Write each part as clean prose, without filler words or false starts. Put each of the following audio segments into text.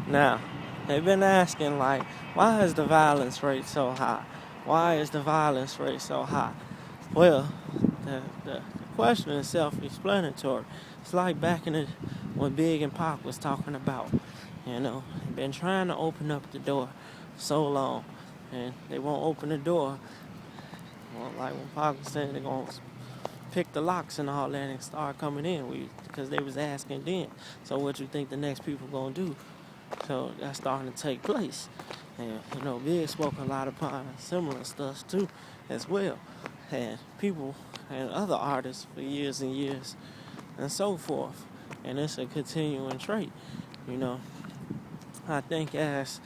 Now, they've been asking, like, why is the violence rate so high? Why is the violence rate so high? Well, the question is self-explanatory. It's like back in the when Big and Pac was talking about, they've been trying to open up the door so long, and they won't open the door. Well, like when Pac was saying they're gonna pick the locks and all that and start coming in, because they was asking then. So what you think the next people gonna do? So that's starting to take place. And, Big spoke a lot upon similar stuff too, as well. And people and other artists for years and years and so forth. And it's a continuing trait, you know. I think as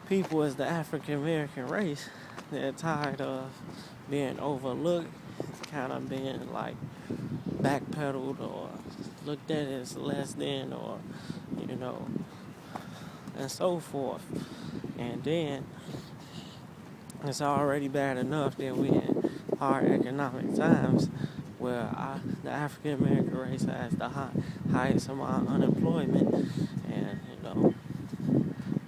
people, as the African American race, they're tired of being overlooked, kind of being like backpedaled or looked at as less than, or, you know, and so forth. And then it's already bad enough that we in hard economic times where the African American race has the highest amount of unemployment and,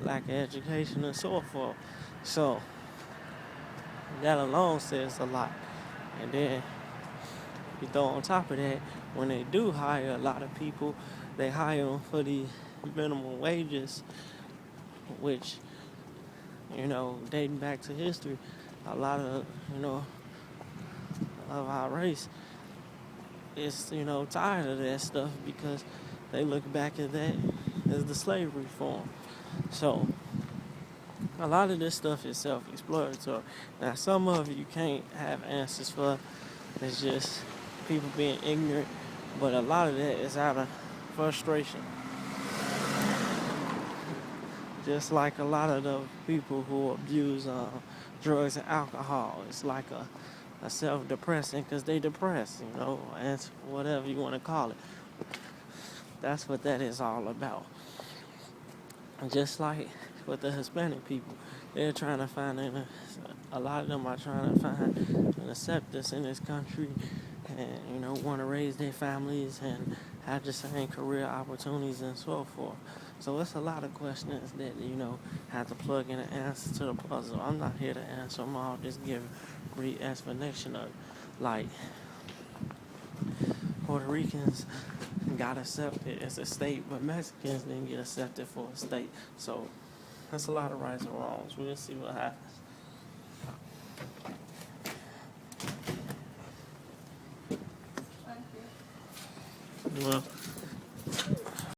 lack of education and so forth. So that alone says a lot. And then you throw on top of that, when they do hire a lot of people, they hire them for the minimum wages, which, dating back to history, a lot of, of our race is, tired of that stuff because they look back at that as the slavery form. So a lot of this stuff is self-explanatory. Now, some of it you can't have answers for. It's just people being ignorant. But a lot of that is out of frustration. Just like a lot of the people who abuse drugs and alcohol. It's like a self-depressant because they depressed, and whatever you want to call it. That's what that is all about. Just like with the Hispanic people, they're trying to find, a lot of them are trying to find an acceptance in this country and, want to raise their families and have the same career opportunities and so forth. So it's a lot of questions that, have to plug in an answer to the puzzle. I'm not here to answer them all, just give a brief explanation of, like, Puerto Ricans got accepted as a state, but Mexicans didn't get accepted for a state. So that's a lot of rights and wrongs. We'll see what happens. Well,